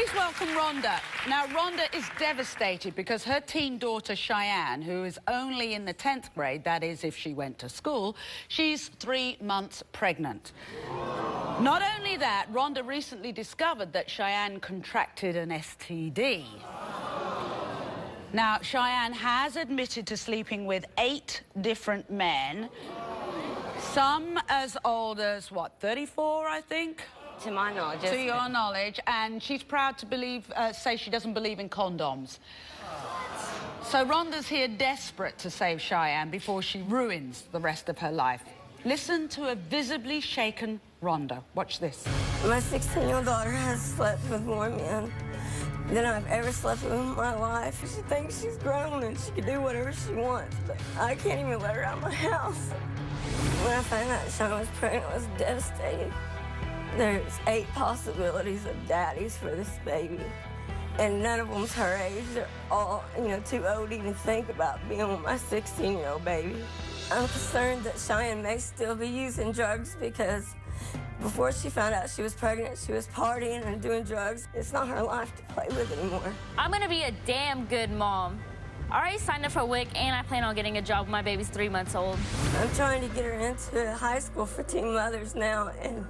Please welcome Rhonda. Now, Rhonda is devastated because her teen daughter, Cheyenne, who is only in the 10th grade, that is, if she went to school, she's 3 months pregnant. Not only that, Rhonda recently discovered that Cheyenne contracted an STD. Now, Cheyenne has admitted to sleeping with 8 different men, some as old as, what, 34, I think? To my knowledge. To your knowledge, and she's proud to say she doesn't believe in condoms. So Rhonda's here desperate to save Cheyenne before she ruins the rest of her life. Listen to a visibly shaken Rhonda. Watch this. My 16-year-old daughter has slept with more men than I've ever slept with in my life. She thinks she's grown and she can do whatever she wants, but I can't even let her out of my house. When I found out Cheyenne was pregnant, I was devastated. There's 8 possibilities of daddies for this baby, and none of them's her age. They're all, too old to even think about being with my 16-year-old baby. I'm concerned that Cheyenne may still be using drugs because before she found out she was pregnant, she was partying and doing drugs. It's not her life to play with anymore. I'm gonna be a damn good mom. I already signed up for WIC, and I plan on getting a job when my baby's 3 months old. I'm trying to get her into high school for teen mothers now, and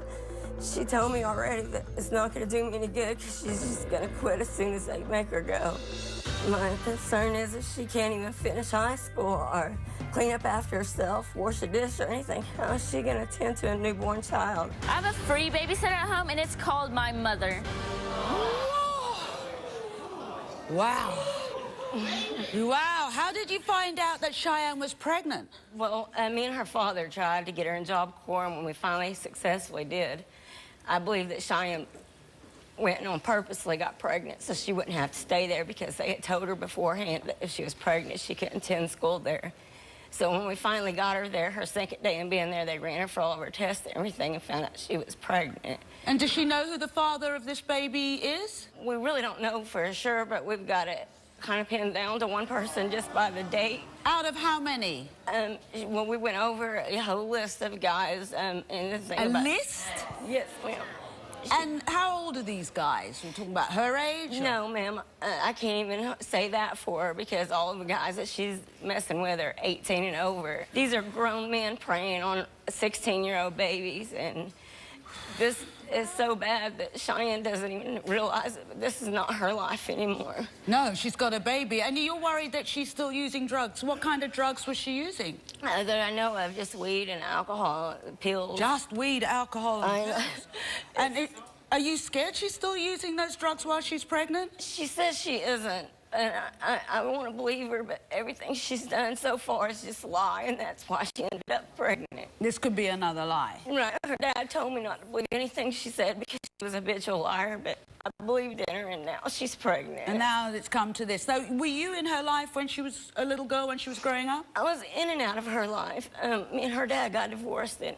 she told me already that it's not going to do me any good because she's just going to quit as soon as they make her go. My concern is if she can't even finish high school or clean up after herself, wash a dish or anything, how is she going to tend to a newborn child? I have a free babysitter at home, and it's called my mother. Wow. Wow. How did you find out that Cheyenne was pregnant? Well, me and her father tried to get her in Job Corps, and when we finally successfully did, I believe that Cheyenne went and purposely got pregnant so she wouldn't have to stay there because they had told her beforehand that if she was pregnant, she couldn't attend school there. So when we finally got her there, her second day in being there, they ran her for all of her tests and everything and found out she was pregnant. And does she know who the father of this baby is? We really don't know for sure, but we've got it kind of pinned down to one person just by the date. Out of how many? Well, we went over a whole list of guys. And the thing a list? Yes, ma'am. And how old are these guys? You're talking about her age? No, ma'am. I can't even say that for her because all of the guys that she's messing with are 18 and over. These are grown men preying on 16-year-old babies, and this is so bad that Cheyenne doesn't even realize it, but this is not her life anymore. No, she's got a baby, and you're worried that she's still using drugs. What kind of drugs was she using? That I know of, just weed and alcohol, pills. Just weed, alcohol, and pills. And are you scared she's still using those drugs while she's pregnant? She says she isn't. And I want to believe her, but everything she's done so far is just a lie, and that's why she ended up pregnant. This could be another lie. Right. Her dad told me not to believe anything she said because she was a habitual liar, but I believed in her, and now she's pregnant. And now it's come to this. So were you in her life when she was a little girl, when she was growing up? I was in and out of her life. Me and her dad got divorced, and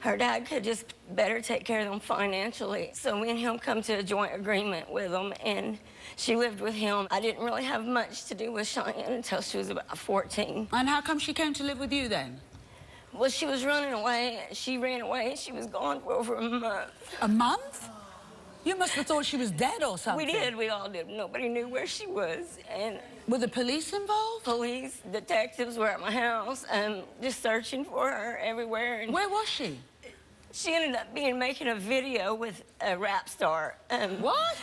her dad could just better take care of them financially. So me and him come to a joint agreement with them, and she lived with him. I didn't really have much to do with Cheyenne until she was about 14. And how come she came to live with you then? Well, she was running away. She ran away. She was gone for over a month. A month? You must have thought she was dead or something. We did. We all did. Nobody knew where she was. And were the police involved? Police, detectives were at my house, just searching for her everywhere. And where was she? She ended up making a video with a rap star. What?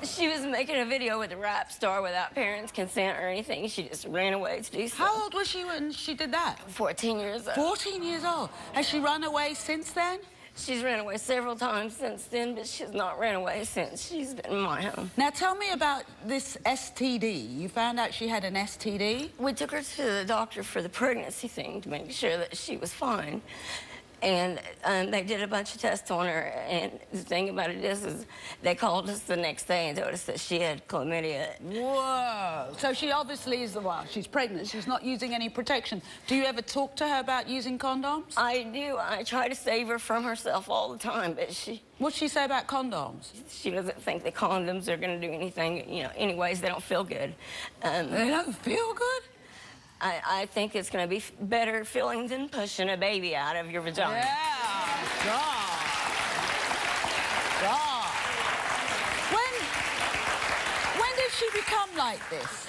She was making a video with a rap star without parents' consent or anything. She just ran away to do something. How old was she when she did that? 14 years old. 14 years old. Has she run away since then? She's ran away several times since then, but she's not ran away since she's been in my home. Now, tell me about this STD. You found out she had an STD? We took her to the doctor for the pregnancy thing to make sure that she was fine. And they did a bunch of tests on her, and the thing about it is they called us the next day and told us that she had chlamydia. Whoa. So she obviously is she's pregnant. She's not using any protection. Do you ever talk to her about using condoms? I do. I try to save her from herself all the time, but what'd she say about condoms? She doesn't think the condoms are going to do anything, anyways, they don't feel good. They don't feel good? I think it's going to be better feeling than pushing a baby out of your vagina. Yeah. God. God. she become like this?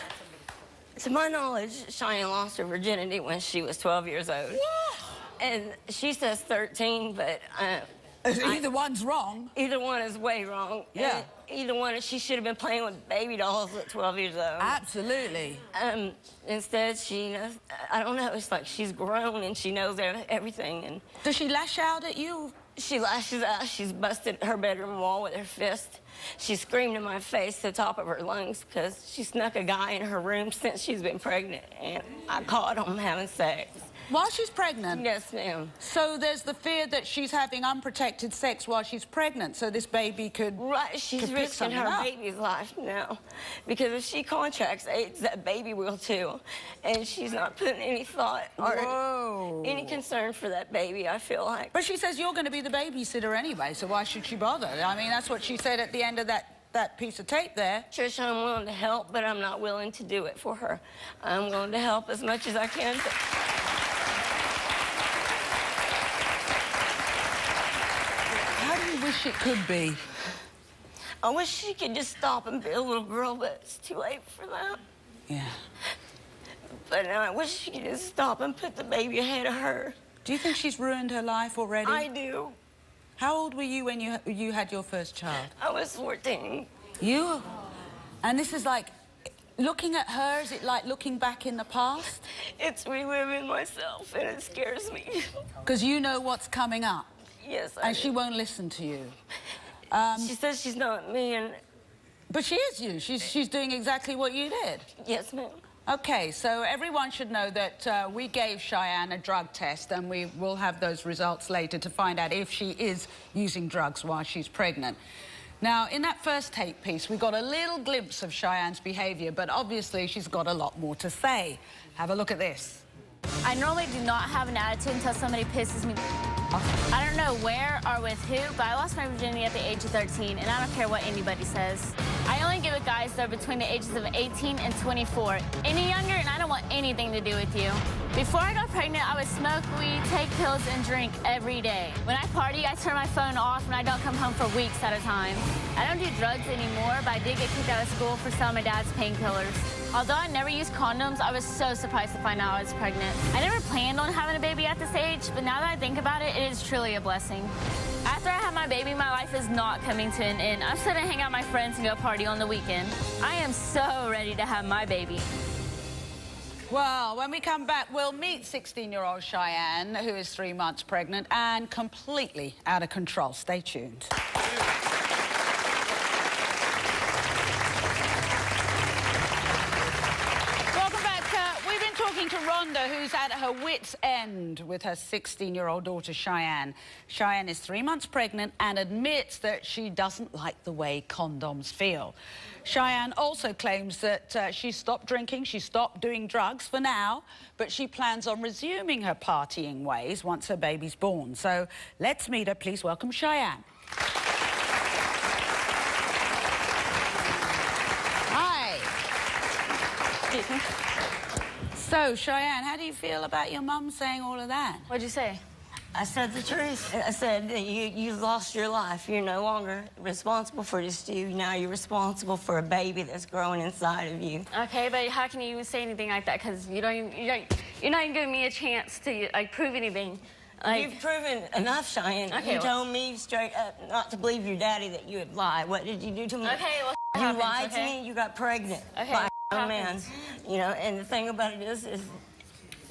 To my knowledge, Cheyenne lost her virginity when she was 12 years old. What? And she says 13, but... either one's wrong. Either one is way wrong. Yeah. And either one, she should have been playing with baby dolls at 12 years old. Absolutely. Instead, she, I don't know, it's like she's grown and she knows everything. And Does she lash out at you? she lashes out. She's busted her bedroom wall with her fist. She screamed in my face at the top of her lungs because she snuck a guy in her room since she's been pregnant, and I caught him having sex. While she's pregnant? Yes, ma'am. So there's the fear that she's having unprotected sex while she's pregnant, so this baby could... Right, she's risking her baby's life now. Because if she contracts AIDS, that baby will too. And she's not putting any thought or any concern for that baby, I feel like. But she says you're going to be the babysitter anyway, so why should she bother? I mean, that's what she said at the end of that piece of tape there. Trish, I'm willing to help, but I'm not willing to do it for her. I'm going to help as much as I can. How do you wish it could be? I wish she could just stop and be a little girl, but it's too late for that. Yeah. But I wish she could just stop and put the baby ahead of her. Do you think she's ruined her life already? I do. How old were you when you had your first child? I was 14. You? And this is like, looking at her, is it like looking back in the past? It's reliving myself, and it scares me. Because you know what's coming up. Yes, And she won't listen to you. She says she's not me, and... But she is you. She's doing exactly what you did. Yes, ma'am. Okay, so everyone should know that we gave Cheyenne a drug test, and we will have those results later to find out if she is using drugs while she's pregnant. Now, in that first tape piece, we got a little glimpse of Cheyenne's behaviour, but obviously she's got a lot more to say. Have a look at this. I normally do not have an attitude until somebody pisses me off. I don't know where or with who, but I lost my virginity at the age of 13, and I don't care what anybody says. I only get with guys that are between the ages of 18 and 24. Any younger, and I don't want anything to do with you. Before I got pregnant, I would smoke weed, take pills, and drink every day. When I party, I turn my phone off, and I don't come home for weeks at a time. I don't do drugs anymore, but I did get kicked out of school for selling my dad's painkillers. Although I never used condoms, I was so surprised to find out I was pregnant. I never planned on having a baby at this age, but now that I think about it, it is truly a blessing. After I have my baby, my life is not coming to an end. I'm still gonna hang out with my friends and go party on the weekend. I am so ready to have my baby. Well, when we come back, we'll meet 16-year-old Cheyenne, who is 3 months pregnant and completely out of control. Stay tuned. To Rhonda, who's at her wit's end with her 16-year-old daughter, Cheyenne. Cheyenne is 3 months pregnant and admits that she doesn't like the way condoms feel. Cheyenne also claims that she stopped drinking, she stopped doing drugs for now, but she plans on resuming her partying ways once her baby's born. So let's meet her. Please welcome Cheyenne. Hi. So, Cheyenne, how do you feel about your mum saying all of that? What'd you say? I said the truth. I said that you lost your life. You're no longer responsible for just you. Now you're responsible for a baby that's growing inside of you. Okay, but how can you even say anything like that? Because you're not even giving me a chance to like prove anything. Like, you've proven enough, Cheyenne. Okay, you told me straight up not to believe your daddy, that you would lie. What did you do to me? Okay, well, you lied to me. You got pregnant by a man. You know, and the thing about it is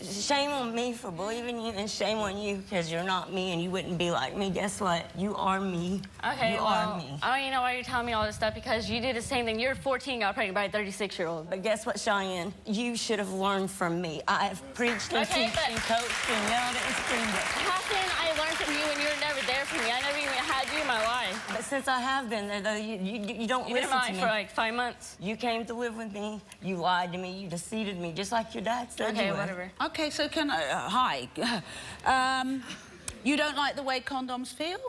shame on me for believing you, and shame on you because you're not me and you wouldn't be like me. Guess what? You are me. Okay, you are me. I don't even know why you're telling me all this stuff, because you did the same thing. You're 14, got pregnant by a 36-year-old. But guess what, Cheyenne? You should have learned from me. I have preached and teached and coached and yelled and screamed it. How can I learn from you when you were never there for me? I never even had you in my life. But since I have been there, though, you don't You've listen been in to me. for like 5 months. You came to live with me. You lied to me. You deceived me, just like your dad said you would. Whatever. Okay, so can I... hi. You don't like the way condoms feel?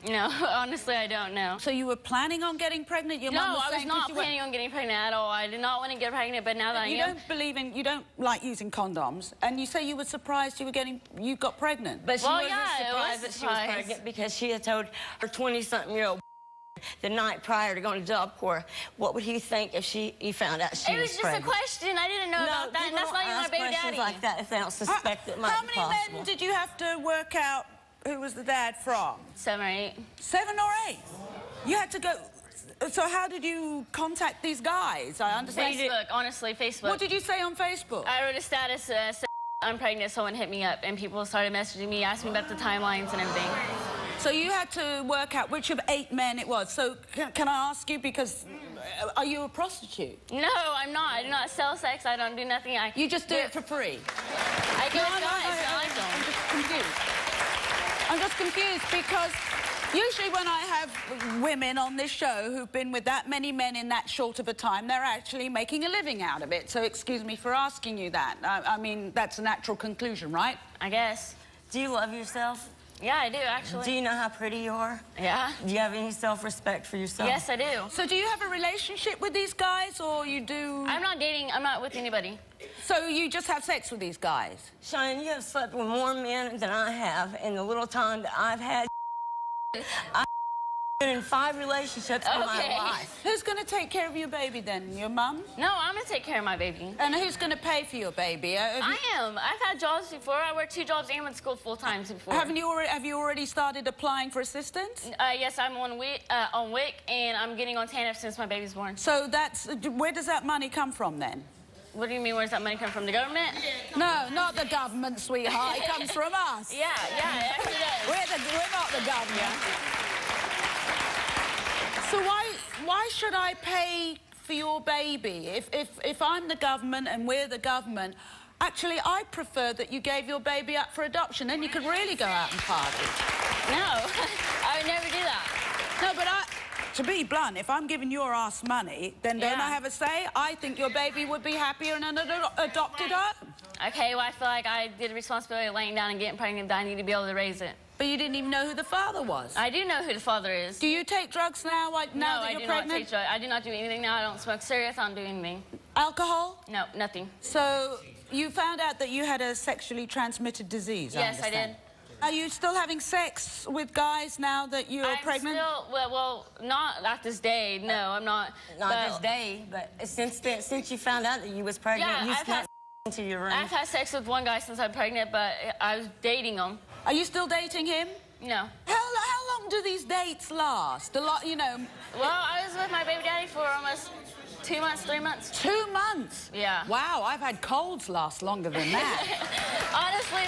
No, honestly, I don't know. So you were planning on getting pregnant? Your mum was I was saying not planning on getting pregnant at all. I did not want to get pregnant, but now that I am... You don't like using condoms, and you say you were surprised you got pregnant. But she wasn't it surprised was that she was pregnant because she had told her 20-something-year-old the night prior to going to Job Corps, what would he think if he found out she was pregnant? It was just a question. I didn't know about that, and that's not even my baby daddy. Like that if they don't suspect it might How be many possible. men did you have to work out who was the dad from? 7 or 8. 7 or 8? You had to go... So how did you contact these guys? I understand... Facebook, honestly, Facebook. What did you say on Facebook? I wrote a status said, I'm pregnant, someone hit me up, and people started messaging me, asking me about the timelines and everything. So you had to work out which of 8 men it was. So can I ask you, because are you a prostitute? No, I'm not. I do not sell sex. I don't do nothing. You just do it for free? I go with guys. I like them. I'm just confused. I'm just confused because usually when I have women on this show who've been with that many men in that short of a time, they're actually making a living out of it. So excuse me for asking you that. I mean, that's a natural conclusion, right? I guess. Do you love yourself? Yeah, I do, actually. Do you know how pretty you are? Yeah. Do you have any self-respect for yourself? Yes, I do. So do you have a relationship with these guys, or you do... I'm not dating. I'm not with anybody. So you just have sex with these guys? Cheyenne, you have slept with more men than I have in the little time that I've had. I've been in 5 relationships in my life. Who's going to take care of your baby then? Your mum? No, I'm going to take care of my baby. And who's going to pay for your baby? I am. I've had jobs before. I worked 2 jobs and went to school full time before. Have you already started applying for assistance? Yes, I'm on WIC, and I'm getting on TANF since my baby's born. So where does that money come from then? What do you mean, where does that money come from? The government? No, not the government, sweetheart. It comes from us. Yeah, it actually does. We're not the government. Yeah. So why should I pay for your baby? If I'm the government and we're the government, actually, I prefer that you gave your baby up for adoption. Then you could really go out and party. No, I would never do that. No, but to be blunt, if I'm giving your ass money, then don't I have a say? I think your baby would be happier in an adopted home. Okay, well, I feel like I did the responsibility of laying down and getting pregnant, that I need to be able to raise it. But you didn't even know who the father was. I do know who the father is. Do you take drugs now, now that you're pregnant? No, I do not take drugs. I do not do anything now. I don't smoke cigarettes. I don't do anything. Alcohol? No, nothing. So you found out that you had a sexually transmitted disease, Yes, I did. Are you still having sex with guys now that you're pregnant? Well, not at this day. No, I'm not. Not this day, but since you found out that you was pregnant, you snuck into your room. I've had sex with one guy since I'm pregnant, but I was dating him. Are you still dating him? No. How long do these dates last? A lot, you know. Well, I was with my baby daddy for almost 2 months, 3 months. 2 months? Yeah. Wow, I've had colds last longer than that. Honestly,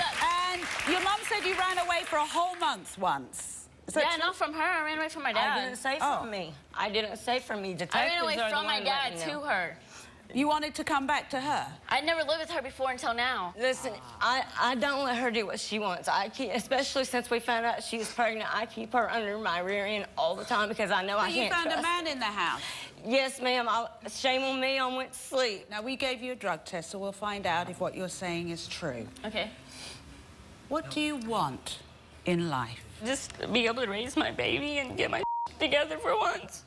And your mum said you ran away for a whole month once. Yeah, not from her. I ran away from my dad. I didn't say from me. I didn't say from me. Detectives I ran away from my dad to her. You wanted to come back to her? I'd never lived with her before until now. Listen, I don't let her do what she wants. Especially since we found out she was pregnant, I keep her under my rear end all the time because I know I can't trust. You found a man in the house? Yes, ma'am. Shame on me, I went to sleep. Now, we gave you a drug test, so we'll find out if what you're saying is true. Okay. What do you want in life? Just be able to raise my baby and get my together for once.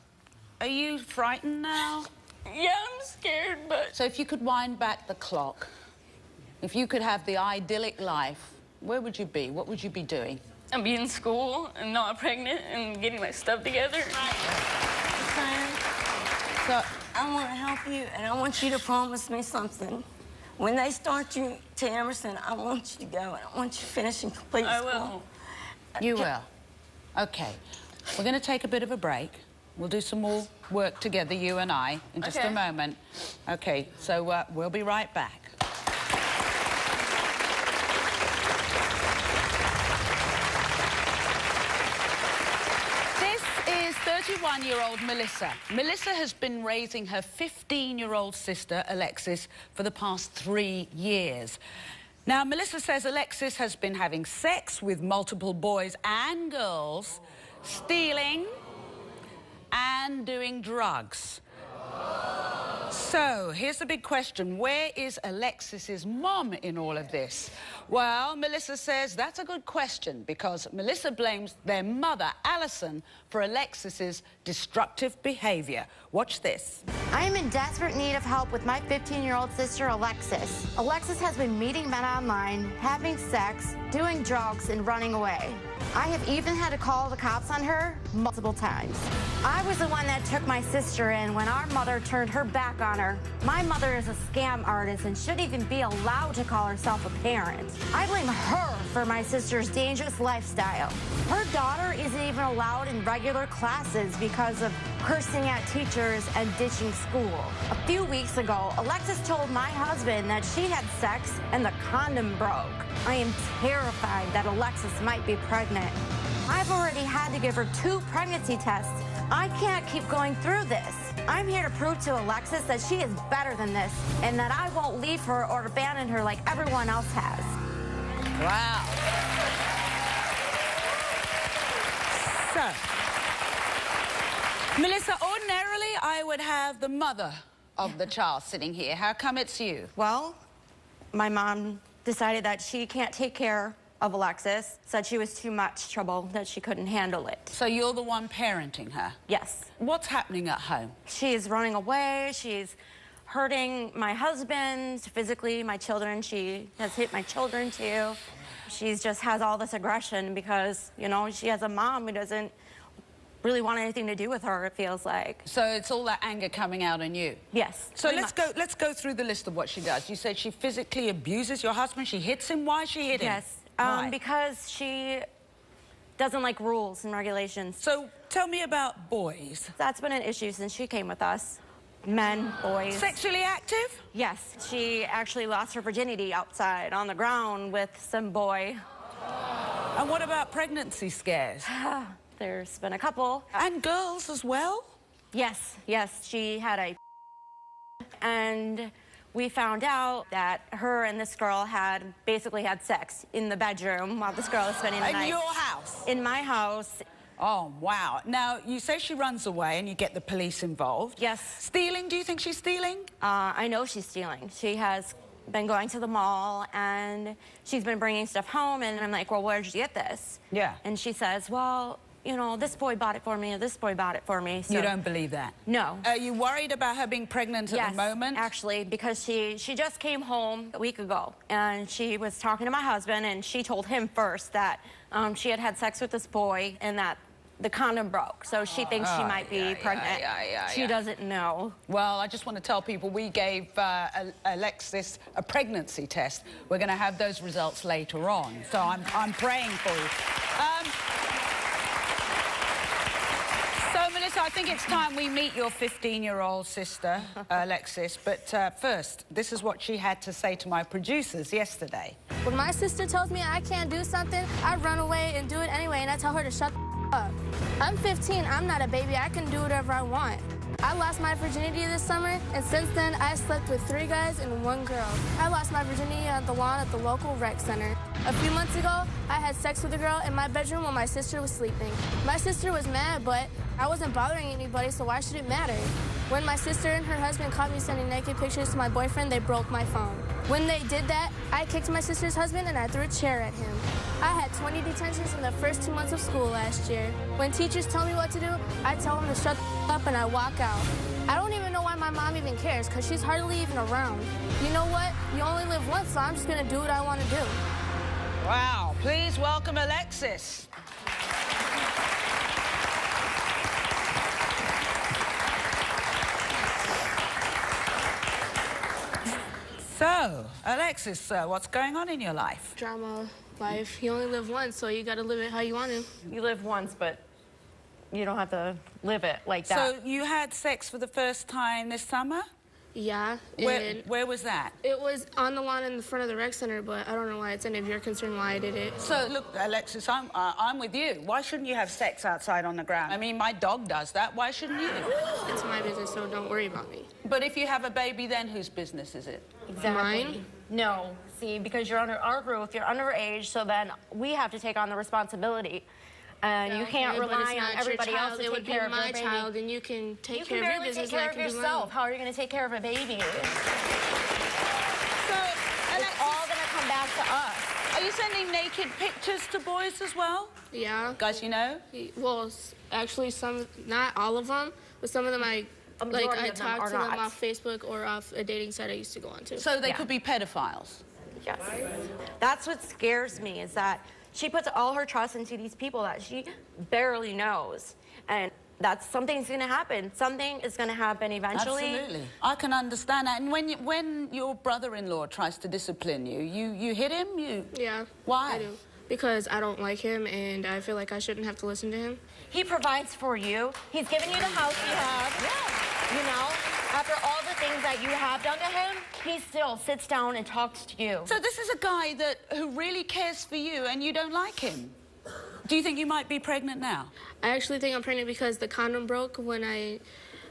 Are you frightened now? Yeah, I'm scared, but... So if you could wind back the clock, if you could have the idyllic life, where would you be? What would you be doing? I'd be in school and not pregnant and getting my stuff together. So I want to help you, and I want you to promise me something. When they start you to Emerson, I want you to go, and I want you to finish and complete school. I will. You will? Okay. We're going to take a bit of a break. We'll do some more work together, you and I, in just a moment. Okay, so we'll be right back. This is 31-year-old Melissa. Melissa has been raising her 15-year-old sister, Alexis, for the past 3 years. Now, Melissa says Alexis has been having sex with multiple boys and girls, stealing, and doing drugs. So, here's the big question. Where is Alexis's mom in all of this? Well, Melissa says that's a good question because Melissa blames their mother, Alison, for Alexis's destructive behavior. Watch this. I am in desperate need of help with my 15-year-old sister, Alexis. Alexis has been meeting men online, having sex, doing drugs, and running away. I have even had to call the cops on her multiple times. I was the one that took my sister in when our mother turned her back on her. My mother is a scam artist and shouldn't even be allowed to call herself a parent. I blame her for my sister's dangerous lifestyle. Her daughter isn't even allowed in regular classes because of cursing at teachers and ditching school. A few weeks ago, Alexis told my husband that she had sex and the condom broke. I am terrified that Alexis might be pregnant. I've already had to give her 2 pregnancy tests. I can't keep going through this. I'm here to prove to Alexis that she is better than this and that I won't leave her or abandon her like everyone else has. Wow. So, Melissa, ordinarily I would have the mother of the child sitting here. How come it's you? Well, my mom decided that she can't take care of Alexis, said she was too much trouble, that she couldn't handle it. So you're the one parenting her? Yes. What's happening at home? She's running away. She's hurting my husband physically, my children. She has hit my children too. She just has all this aggression because, you know, she has a mom who doesn't really want anything to do with her, it feels like. So it's all that anger coming out on you? Yes. So let's go through the list of what she does. You said she physically abuses your husband. She hits him. Why is she hitting him? Yes. Why? Because she doesn't like rules and regulations. So tell me about boys. That's been an issue since she came with us. Men, boys. Sexually active? Yes. She actually lost her virginity outside on the ground with some boy. And what about pregnancy scares? There's been a couple. And girls as well? Yes, yes. She had a and we found out that her and this girl had basically had sex in the bedroom while this girl was spending the night. In your house? In my house. Oh, wow. Now, you say she runs away and you get the police involved. Yes. Stealing? Do you think she's stealing? I know she's stealing. She has been going to the mall and she's been bringing stuff home and I'm like, well, where did you get this? Yeah. And she says, well, you know, this boy bought it for me or this boy bought it for me. So. You don't believe that? No. Are you worried about her being pregnant at the moment? Yes, actually, because she just came home a week ago and she was talking to my husband and she told him first that she had had sex with this boy and that the condom broke, so she thinks she might be pregnant. She doesn't know. Well, I just want to tell people we gave Alexis a pregnancy test. We're going to have those results later on, so I'm praying for you. So, Melissa, I think it's time we meet your 15-year-old sister, Alexis. But first, this is what she had to say to my producers yesterday. When my sister tells me I can't do something, I run away and do it anyway, and I tell her to shut the up. I'm 15. I'm not a baby. I can do whatever I want. I lost my virginity this summer, and since then, I slept with 3 guys and 1 girl. I lost my virginity on the lawn at the local rec center. A few months ago, I had sex with a girl in my bedroom while my sister was sleeping. My sister was mad, but I wasn't bothering anybody, so why should it matter? When my sister and her husband caught me sending naked pictures to my boyfriend, they broke my phone. When they did that, I kicked my sister's husband and I threw a chair at him. I had 20 detentions in the first 2 months of school last year. When teachers tell me what to do, I tell them to shut the up and I walk out. I don't even know why my mom even cares, because she's hardly even around. You know what? You only live once, so I'm just going to do what I want to do. Wow. Please welcome Alexis. So, Alexis, what's going on in your life? Drama life. You only live once, so you got to live it how you want to. You live once, but you don't have to live it like that. So you had sex for the first time this summer? Yeah. Where was that? It was on the lawn in the front of the rec center, but I don't know why it's any of your concern why I did it. So, look, Alexis, I'm with you. Why shouldn't you have sex outside on the ground? I mean, my dog does that. Why shouldn't you? It's my business, so don't worry about me. But if you have a baby, then whose business is it? Exactly. Mine? No. See, because you're under our roof, you're underage, so then we have to take on the responsibility. And you can't rely on everybody else to take care of your baby. It would be my child, and you can take care of your business. You can barely take care of yourself. How are you going to take care of a baby? So, Alexis, it's all going to come back to us. are you sending naked pictures to boys as well? Yeah. Guys you know? Well, actually, not all of them, but some of them I talk to them off Facebook or off a dating site I used to go on to. So they could be pedophiles. Yes. That's what scares me, is that she puts all her trust into these people that she barely knows. And that's something's going to happen. Something is going to happen eventually. Absolutely. I can understand that. And when your brother-in-law tries to discipline you, you hit him? Yeah. Why? I do. Because I don't like him, and I feel like I shouldn't have to listen to him. He provides for you. He's giving you the house you have. Yeah. You know, after all the things that you have done to him, he still sits down and talks to you. So this is a guy who really cares for you, and you don't like him. Do you think you might be pregnant now? I actually think I'm pregnant because the condom broke when I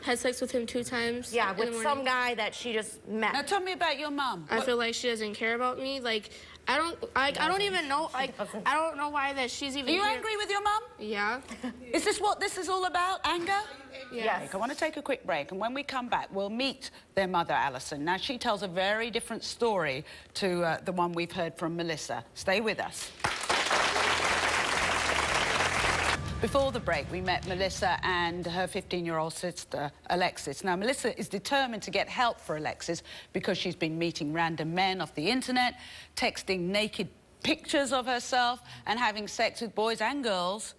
had sex with him 2 times. Yeah, with some guy that she just met. Now tell me about your mom. I feel like she doesn't care about me. Like, I don't even know. Like, I don't know why that she's even. Are you here. angry with your mom? Yeah. Is this what this is all about? Anger? Yes. I want to take a quick break, and when we come back, we'll meet their mother, Alison. Now, she tells a very different story to the one we've heard from Melissa. Stay with us. Before the break, we met Melissa and her 15-year-old sister, Alexis. Now, Melissa is determined to get help for Alexis because she's been meeting random men off the internet, texting naked pictures of herself, and having sex with boys and girls,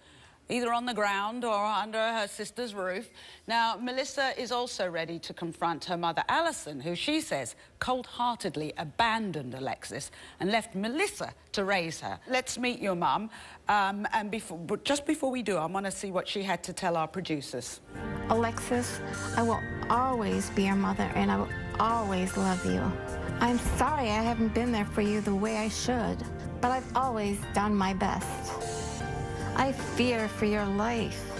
either on the ground or under her sister's roof. Now, Melissa is also ready to confront her mother, Alison, who she says cold-heartedly abandoned Alexis and left Melissa to raise her. Let's meet your mum. But just before we do, I want to see what she had to tell our producers. Alexis, I will always be your mother, and I will always love you. I'm sorry I haven't been there for you the way I should, but I've always done my best. I fear for your life.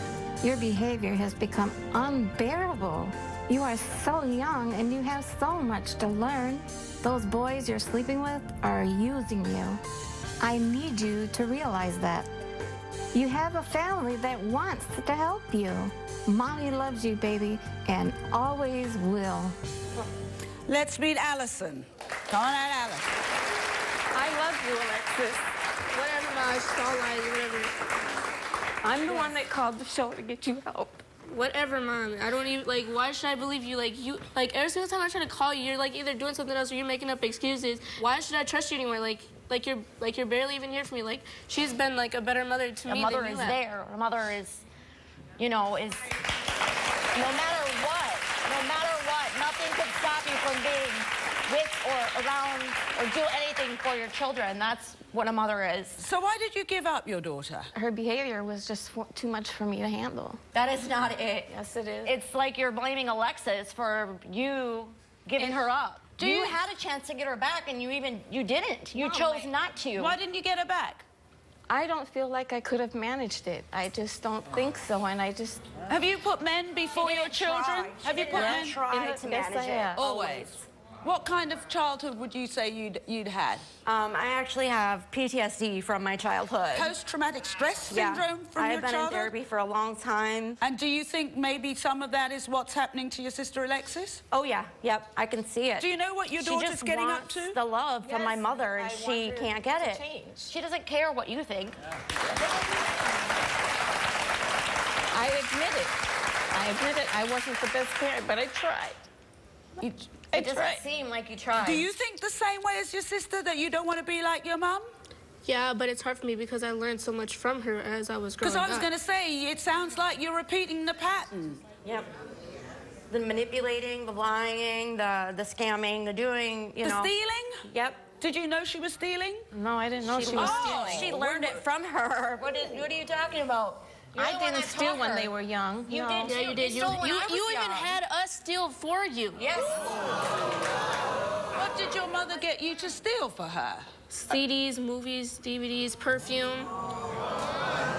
Your behavior has become unbearable. You are so young and you have so much to learn. Those boys you're sleeping with are using you. I need you to realize that. You have a family that wants to help you. Mommy loves you, baby, and always will. Let's meet Alison. Come on out, Alison. I love you, Alexis. Whatever, Ma. It's all lies. Whatever. I'm the one that called the show to get you help. Whatever, Mom. I don't even, like, why should I believe you? Like, every single time I try to call you, you're, like, either doing something else or you're making up excuses. Why should I trust you anymore? Like you're barely even here for me. Like, she's been, like, a better mother to me than you have. A mother is there. A mother is, you know, is no matter what, nothing could stop you from being with or around or do anything for your children. That's what a mother is. So why did you give up your daughter? Her behavior was just too much for me to handle. That is not it. Yes, it is. It's like you're blaming Alexis for you giving her up. You had a chance to get her back, and you didn't. You chose not to. Why didn't you get her back? I don't feel like I could have managed it. I just don't think so, and I just... Have you put men before your children? Have you put men? Tried to manage it. Always. What kind of childhood would you say you'd had? I actually have PTSD from my childhood. Post-traumatic stress syndrome from your I've been in therapy for a long time. And do you think maybe some of that is what's happening to your sister Alexis? Oh, yeah. Yep, I can see it. Do you know what your daughter's getting up to? She just wants the love from my mother, and she can't get it. She doesn't care what you think. I admit it. I wasn't the best parent, but I tried. It doesn't seem like you tried. Do you think the same way as your sister, that you don't want to be like your mum? Yeah, but it's hard for me because I learned so much from her as I was growing up. Because I was going to say, it sounds like you're repeating the pattern. Yep. The manipulating, the lying, the scamming, the doing, you know. The stealing? Yep. Did you know she was stealing? No, I didn't know she was stealing. She learned it from her. What are you talking about? I didn't steal when they were young. You did. Yeah, you did. You even had us steal for you. Yes. What did your mother get you to steal for her? CDs, movies, DVDs, perfume.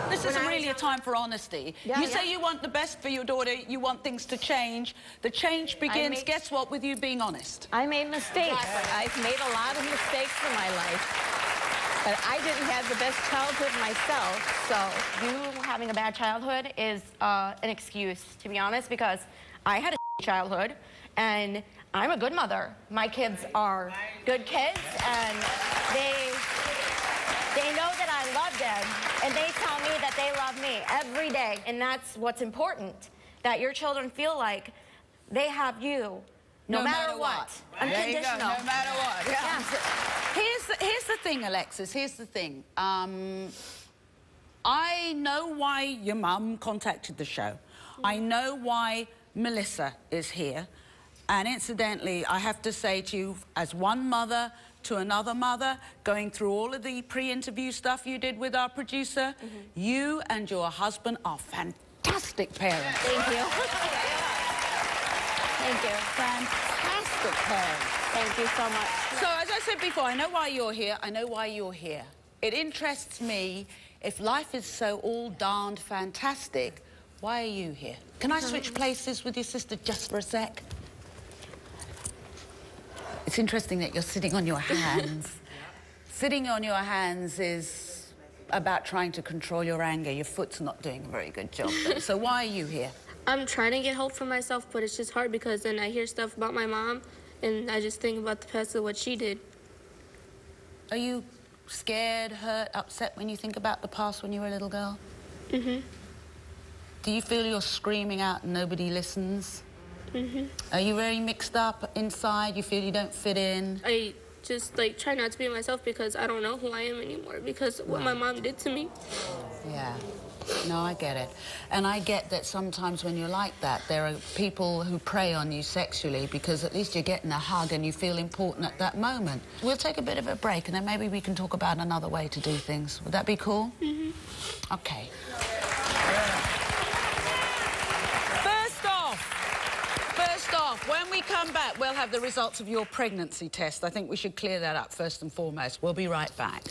This isn't really a time for honesty. You say you want the best for your daughter, you want things to change. The change begins, guess what, with you being honest. I made mistakes. I've made a lot of mistakes in my life. But I didn't have the best childhood myself, so... You having a bad childhood is an excuse, to be honest, because I had a childhood, and I'm a good mother. My kids are good kids, and they know that I love them, and they tell me that they love me every day. And that's what's important, that your children feel like they have you no matter what. There you go, Unconditional. no matter what. Yeah. Yeah. Here's the thing, Alexis, here's the thing. I know why your mum contacted the show. I know why Melissa is here. And incidentally, I have to say to you, as one mother to another mother, going through all of the pre-interview stuff you did with our producer, you and your husband are fantastic parents. Thank you. Thank you. Fantastic parents. Thank you so much. So, as I said before, I know why you're here. I know why you're here. It interests me, if life is so all darned fantastic, why are you here? Can I switch places with your sister just for a sec? It's interesting that you're sitting on your hands. Sitting on your hands is about trying to control your anger. Your foot's not doing a very good job. So why are you here? I'm trying to get help for myself, but it's just hard because then I hear stuff about my mom, and I just think about the past of what she did. Are you scared, hurt, upset when you think about the past when you were a little girl? Mm-hmm. Do you feel you're screaming out and nobody listens? Mm-hmm. Are you very mixed up inside? You feel you don't fit in? I just, like, try not to be myself because I don't know who I am anymore because of what my mom did to me. Yeah. No, I get it. And I get that sometimes when you're like that, there are people who prey on you sexually because at least you're getting a hug and you feel important at that moment. We'll take a bit of a break and then maybe we can talk about another way to do things. Would that be cool? Mm-hmm. Okay. First off, when we come back, we'll have the results of your pregnancy test. I think we should clear that up first and foremost. We'll be right back.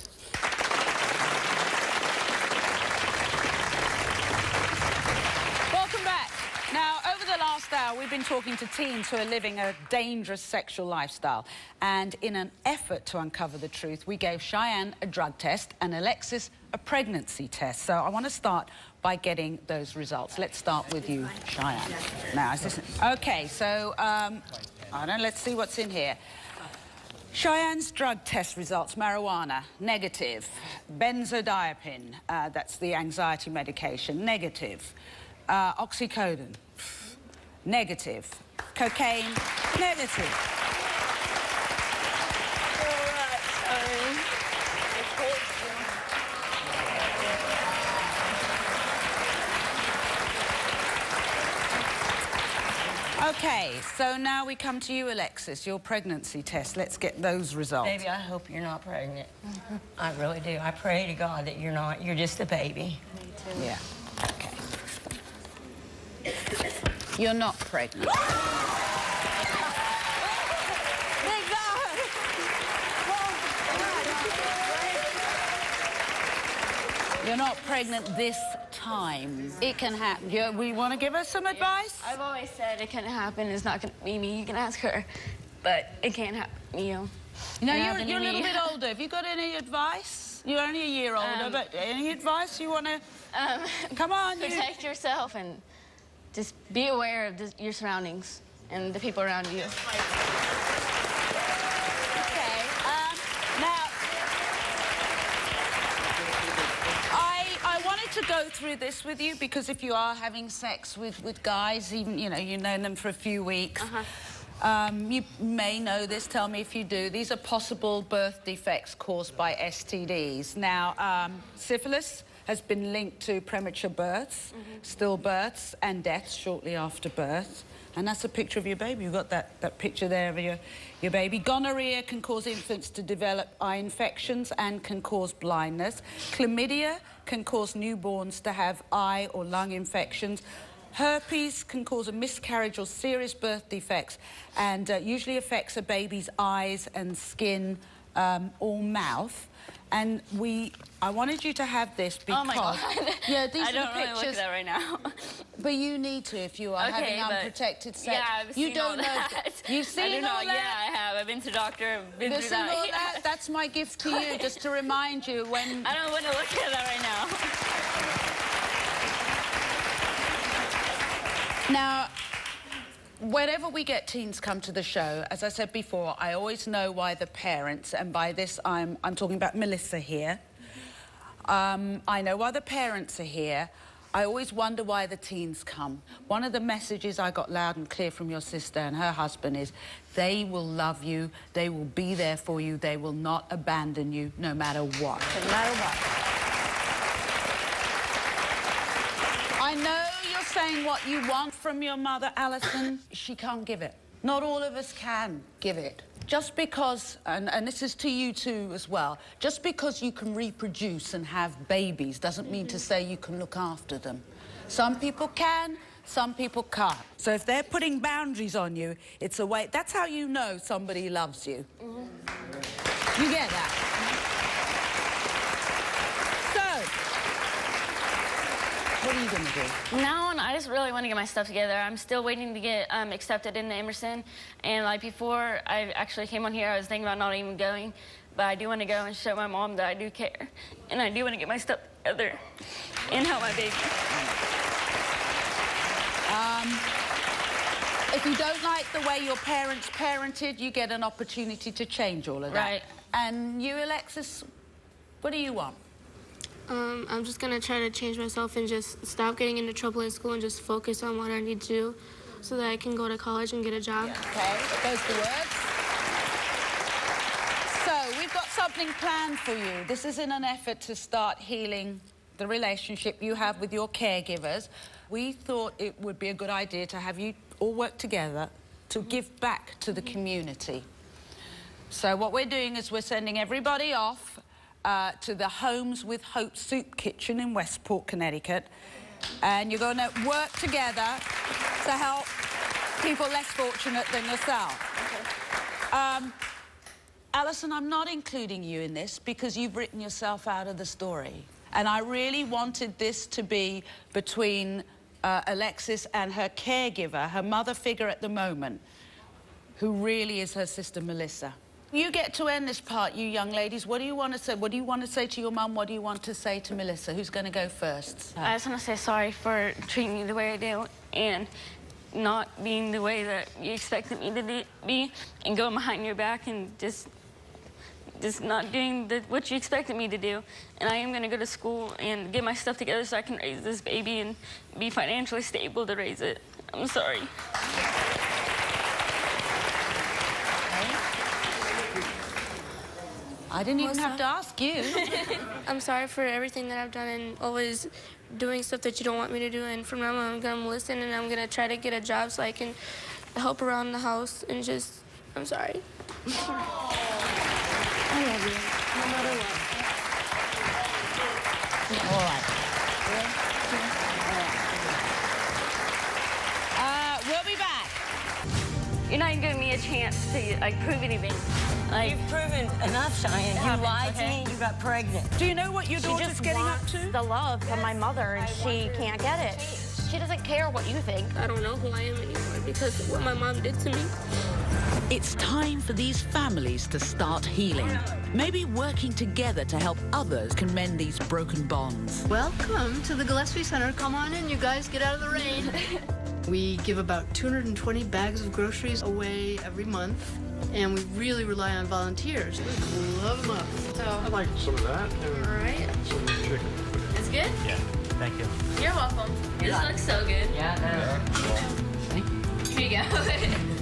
Welcome back. Now, over the last hour, we've been talking to teens who are living a dangerous sexual lifestyle. And in an effort to uncover the truth, we gave Cheyenne a drug test and Alexis a pregnancy test. So I want to start by getting those results. Let's start with you, Cheyenne. Now, is this... OK, so, let's see what's in here. Cheyenne's drug test results: marijuana, negative. Benzodiazepine, that's the anxiety medication, negative. Oxycodone, negative. Cocaine, negative. OK, so now we come to you, Alexis, your pregnancy test. Let's get those results. Baby, I hope you're not pregnant. I really do. I pray to God that you're not. You're just a baby. Me too. Yeah. OK. You're not pregnant. Thank God. You're not pregnant this time. It can happen. We want to give us some advice? I've always said it can't happen. It's not going to be me. You can ask her. But it can't happen, you know. You're a little bit older. Have you got any advice? You're only a year older, but any advice you want to... Come on, protect yourself and just be aware of your surroundings and the people around you. To go through this with you because if you are having sex with guys, even you've known them for a few weeks, you may know this. Tell me if you do. These are possible birth defects caused by STDs. Now, syphilis has been linked to premature births, stillbirths, and deaths shortly after birth. And that's a picture of your baby. You've got that picture there of your baby. Gonorrhea can cause infants to develop eye infections and can cause blindness. Chlamydia can cause newborns to have eye or lung infections. Herpes can cause a miscarriage or serious birth defects and usually affects a baby's eyes and skin or mouth. And I wanted you to have this because... Oh, my God. Yeah, these I are the don't really pictures. look at that right now. But you need to if you are having unprotected sex. Yeah, I've seen all that. You've seen all that? Yeah, I have. I've been to doctor. I've been through that. All that? That's my gift to you, just to remind you when... I don't want to look at that right now. Now, whenever we get teens come to the show, as I said before, I always know why the parents, and by this I'm talking about Melissa here, I know other parents are here. I always wonder why the teens come. One of the messages I got loud and clear from your sister and her husband is they will love you, they will be there for you, they will not abandon you no matter what. No matter what. I know you're saying what you want from your mother, Alison. She can't give it. Not all of us can give it. Just because, and this is to you too as well, just because you can reproduce and have babies doesn't mean to say you can look after them. Some people can, some people can't. So if they're putting boundaries on you, it's a way, that's how you know somebody loves you. You get that? What are you going to do? From now on, I just really want to get my stuff together. I'm still waiting to get accepted into Emerson. And like before I actually came on here, I was thinking about not even going. But I do want to go and show my mom that I do care. And I do want to get my stuff together and help my baby. If you don't like the way your parents parented, you get an opportunity to change all of that. Right. And you, Alexis, what do you want? I'm just gonna try to change myself and just stop getting into trouble in school and just focus on what I need to do so that I can go to college and get a job. Yeah. Okay, those are the words. So, we've got something planned for you. This is in an effort to start healing the relationship you have with your caregivers. We thought it would be a good idea to have you all work together to give back to the community. So what we're doing is we're sending everybody off to the Homes with Hope Soup Kitchen in Westport, Connecticut. And you're going to work together to help people less fortunate than yourself. Okay. Alison, I'm not including you in this because you've written yourself out of the story. And I really wanted this to be between Alexis and her caregiver, her mother figure at the moment, who really is her sister, Melissa. You get to end this part, you young ladies. What do you want to say? What do you want to say to your mum? What do you want to say to Melissa? Who's going to go first? I just want to say sorry for treating you the way I do and not being the way that you expected me to be and going behind your back and just not doing what you expected me to do. And I am going to go to school and get my stuff together so I can raise this baby and be financially stable to raise it. I'm sorry. I didn't even have to ask you. I'm sorry for everything that I've done and always doing stuff that you don't want me to do. And from now on, I'm going to listen and I'm going to try to get a job so I can help around the house and just, I'm sorry. I love you, no matter what. All right. We'll be back. You're not even giving me a chance to prove anything. You've proven enough, Cheyenne. You lied to me, you got pregnant. Do you know what your daughter's getting up to? The love from my mother, and she can't get it. She doesn't care what you think. I don't know who I am anymore because of what my mom did to me. It's time for these families to start healing. Maybe working together to help others can mend these broken bonds. Welcome to the Gillespie Center. Come on in, you guys. Get out of the rain. We give about 220 bags of groceries away every month, and we really rely on volunteers. We love them up. So, I'd like some of that. All right. Some chicken. It's good? Yeah. Thank you. You're welcome. This looks so good. Yeah. thank you. Here you go.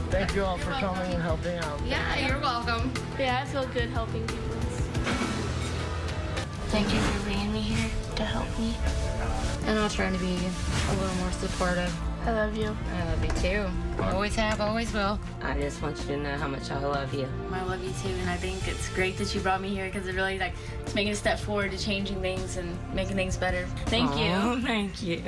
Thank you all for coming and helping out. Yeah, you're welcome. Yeah, I feel good helping people. Thank you for bringing me here to help me. And I'll try to be a little more supportive. I love you. I love you too. Always have, always will. I just want you to know how much I love you. I love you too, and I think it's great that you brought me here because it really it's making a step forward to changing things and making things better. Thank you. Thank you.